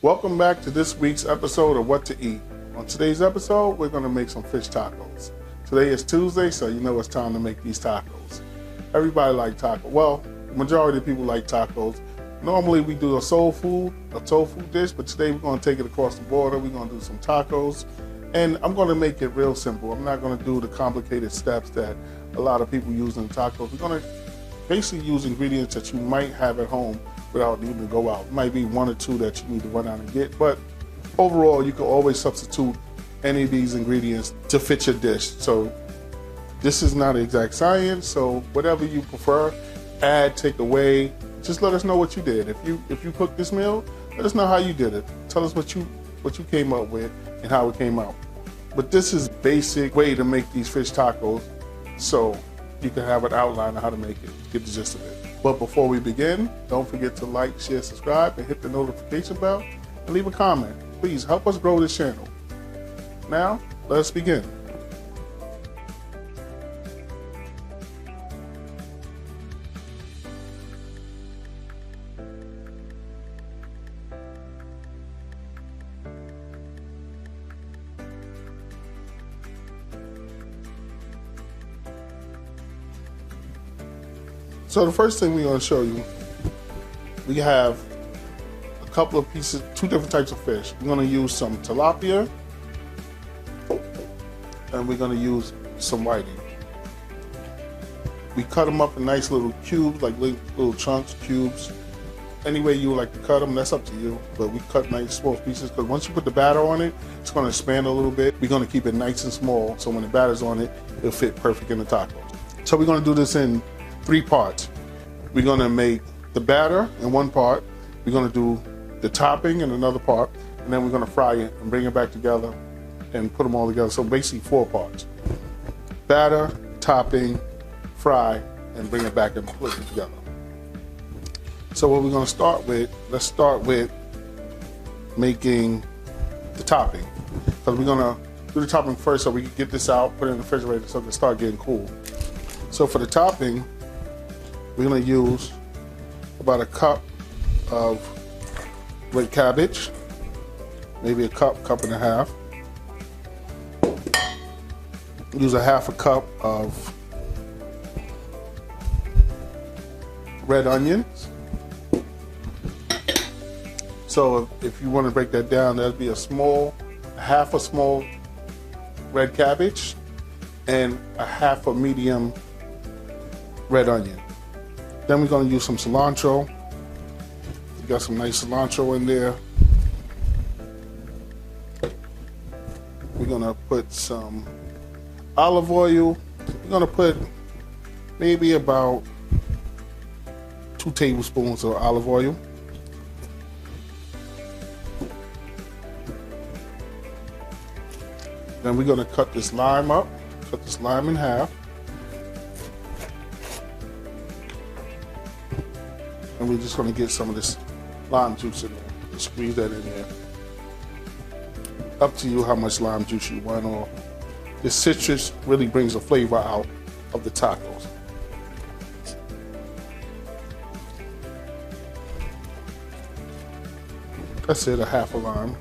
Welcome back to this week's episode of What to Eat. On today's episode, we're going to make some fish tacos. Today is Tuesday, so you know it's time to make these tacos. Everybody likes tacos. Well, the majority of people like tacos. Normally we do a soul food dish, but today we're going to take it across the border. We're going to do some tacos, and I'm going to make it real simple. I'm not going to do the complicated steps that a lot of people use in tacos. We're going to basically use ingredients that you might have at home without needing to go out. It might be one or two that you need to run out and get, but overall you can always substitute any of these ingredients to fit your dish. So this is not exact science, so whatever you prefer, add, take away, just let us know what you did. If you cooked this meal, let us know how you did it. Tell us what you came up with and how it came out. But this is basic way to make these fish tacos, so you can have an outline of how to make it, get the gist of it. But before we begin, don't forget to like, share, subscribe, and hit the notification bell, and leave a comment. Please help us grow this channel. Now, let's begin. So the first thing we're going to show you, we have a couple of pieces, two different types of fish. We're going to use some tilapia, and we're going to use some whiting. We cut them up in nice little cubes, like little chunks, cubes. Any way you would like to cut them, that's up to you. But we cut nice small pieces because once you put the batter on it, it's going to expand a little bit. We're going to keep it nice and small, so when the batter's on it, it'll fit perfect in the taco. So we're going to do this in 3 parts. We're going to make the batter in one part, we're going to do the topping in another part, and then we're going to fry it and bring it back together and put them all together. So basically 4 parts. Batter, topping, fry, and bring it back and put it together. So what we're going to start with, let's start with making the topping. Because we're going to do the topping first so we can get this out, put it in the refrigerator so it can start getting cool. So for the topping, we're going to use about a cup of red cabbage, maybe a cup and a half. Use a half a cup of red onions. So if you want to break that down, that'd be half a small red cabbage and a half a medium red onion. Then we're going to use some cilantro. We got some nice cilantro in there. We're going to put some olive oil. We're going to put maybe about 2 tablespoons of olive oil. Then we're going to cut this lime up, cut this lime in half. And we're just going to get some of this lime juice in there. Just squeeze that in there. Up to you how much lime juice you want, or this citrus really brings the flavor out of the tacos. That's it, a half a lime.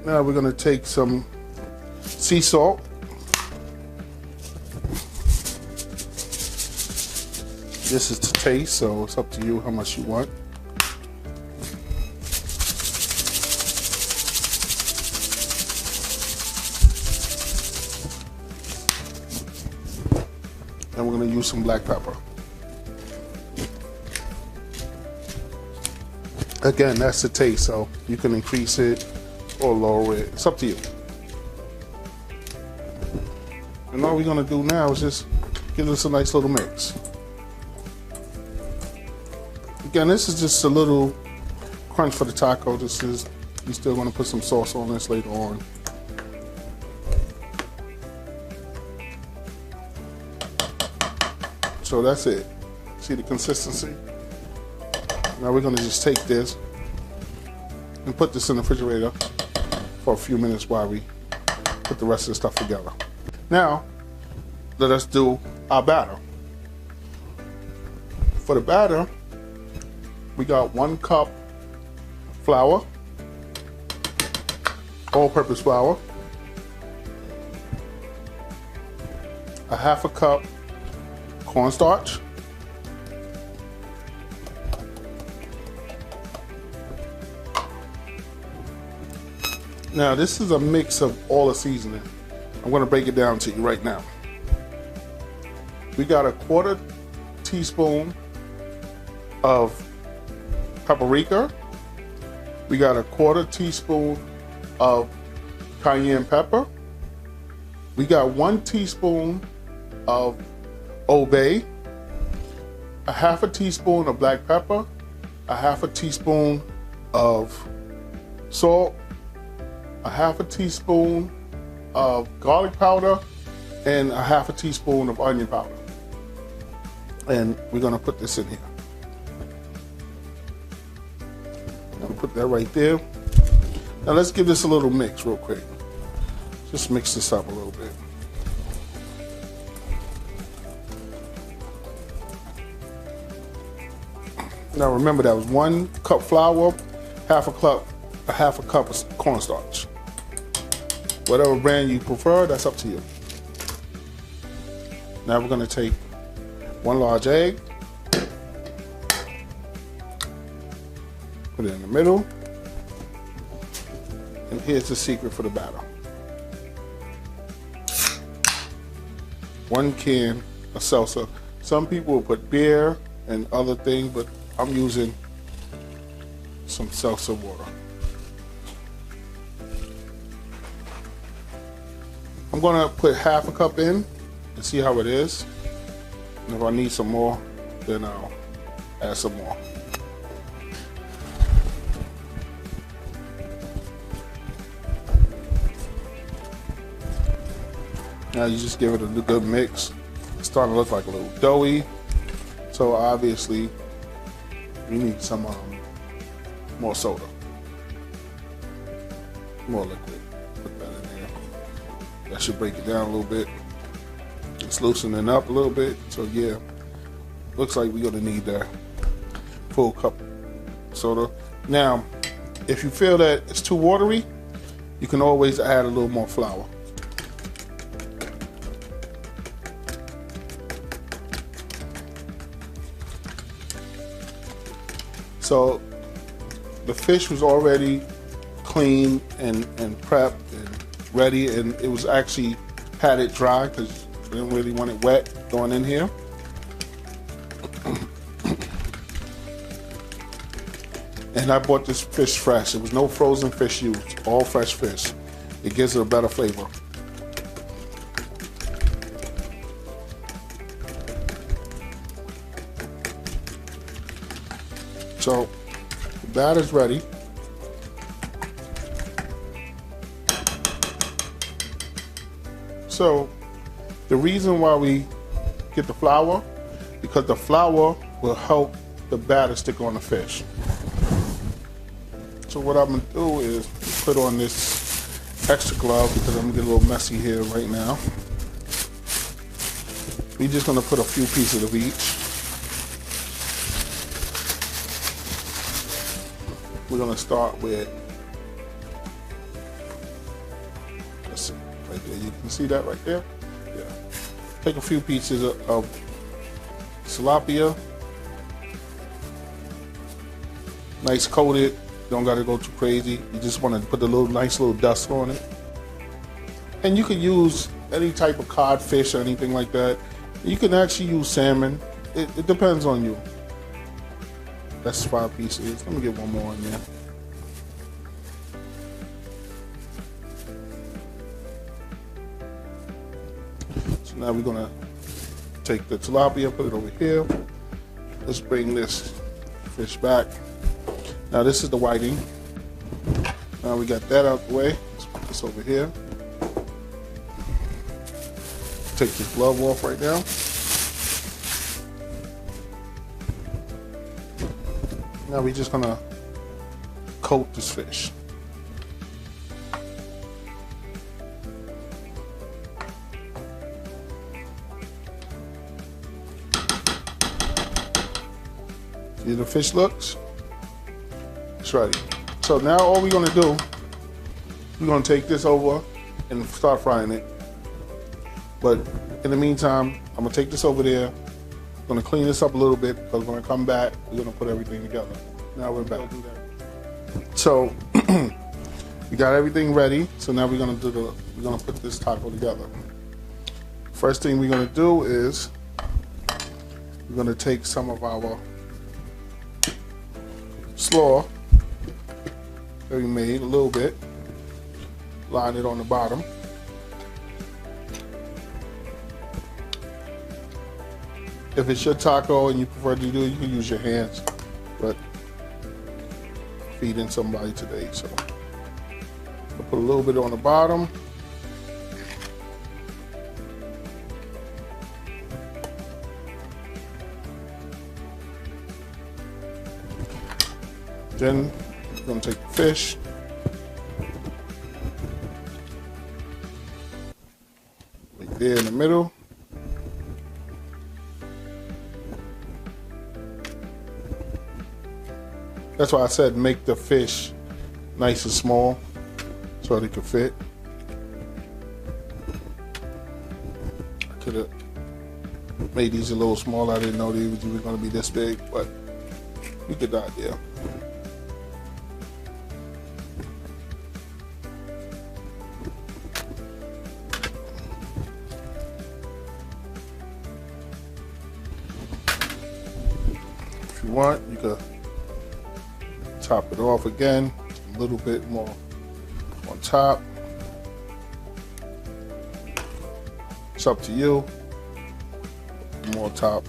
Now we're going to take some sea salt. This is to taste, so it's up to you how much you want. And we're going to use some black pepper. Again, that's the taste, so you can increase it or lower it. It's up to you. And all we're going to do now is just give this a nice little mix. Again, this is just a little crunch for the taco. You're still going to put some sauce on this later on. So that's it. See the consistency? Now we're going to just take this and put this in the refrigerator for a few minutes while we put the rest of the stuff together. Now, let us do our batter. For the batter, we got 1 cup flour, all-purpose flour, a 1/2 cup cornstarch, now this is a mix of all the seasoning. I'm going to break it down to you right now. We got a 1/4 teaspoon of paprika. We got a 1/4 teaspoon of cayenne pepper. We got 1 teaspoon of Old Bay, a 1/2 teaspoon of black pepper, a 1/2 teaspoon of salt, a 1/2 teaspoon of garlic powder, and a 1/2 teaspoon of onion powder. And we're gonna put this in here. I'm gonna put that right there. Now let's give this a little mix real quick. Just mix this up a little bit. Now remember, that was 1 cup flour, 1/2 cup of cornstarch. Whatever brand you prefer, that's up to you. Now we're gonna take 1 large egg, put it in the middle, and here's the secret for the batter. 1 can of salsa. Some people will put beer and other things, but I'm using some salsa water. I'm gonna put 1/2 cup in and see how it is. And if I need some more, then I'll add some more. Now you just give it a good mix. It's starting to look like a little doughy. So obviously you need some more soda, more liquid. Put that in there. That should break it down a little bit. It's loosening up a little bit. So yeah, looks like we're gonna need that full cup of soda. Now, if you feel that it's too watery, you can always add a little more flour. So the fish was already clean and prepped and ready, and it was actually had it dry because we didn't really want it wet going in here. And I bought this fish fresh. There was no frozen fish used, all fresh fish. It gives it a better flavor. So the batter's ready. So the reason why we get the flour, because the flour will help the batter stick on the fish. So what I'm gonna do is put on this extra glove because I'm gonna get a little messy here right now. We're just gonna put a few pieces of each. We're gonna start with, let's see, right there. You can see that right there? Yeah. Take a few pieces of tilapia. Nice coated. Don't gotta go too crazy. You just wanna put a little nice little dust on it. And you can use any type of codfish or anything like that. You can actually use salmon. It depends on you. That's 5 pieces. Let me get one more in there. So now we're gonna take the tilapia, put it over here. Let's bring this fish back. Now this is the whiting. Now we got that out the way. Let's put this over here. Take this glove off right now. Now we're just gonna coat this fish. See how the fish looks? it's ready. So now all we're gonna do, we're gonna take this over and start frying it. But in the meantime, I'm gonna take this over there. I'm gonna clean this up a little bit because when I come back, we're gonna put everything together. Now we're back. So we got everything ready. So now we're gonna put this taco together. First thing we're gonna do is we're gonna take some of our slaw that we made a little bit, line it on the bottom. If it's your taco and you prefer to do it, you can use your hands, but I'm feeding somebody today, so I'll put a little bit on the bottom. Then we're going to take the fish, right there in the middle. That's why I said make the fish nice and small so they can fit. I could have made these a little smaller. I didn't know they were going to be this big, but you get the idea. If you want, you could top it off again, a little bit more on top. It's up to you. More top.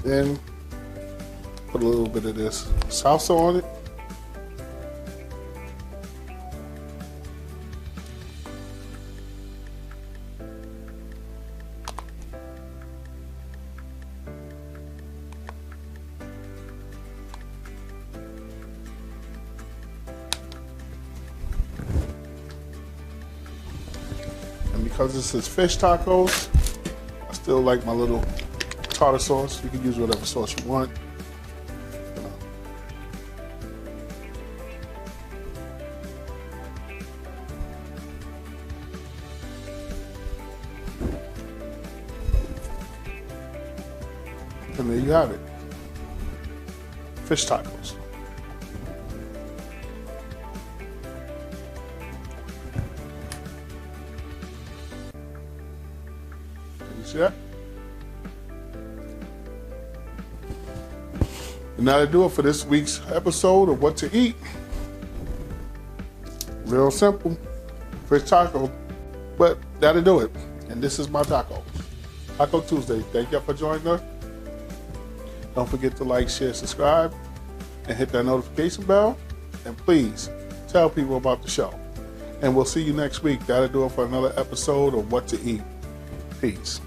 Then put a little bit of this salsa on it. Because this is fish tacos, I still like my little tartar sauce. You can use whatever sauce you want. And there you have it. Fish tacos. See that? And that'll do it for this week's episode of What to Eat. Real simple. Fish taco. But that'll do it. And this is my taco. Taco Tuesday. Thank y'all for joining us. Don't forget to like, share, subscribe, and hit that notification bell. And please tell people about the show. And we'll see you next week. That'll do it for another episode of What to Eat. Peace.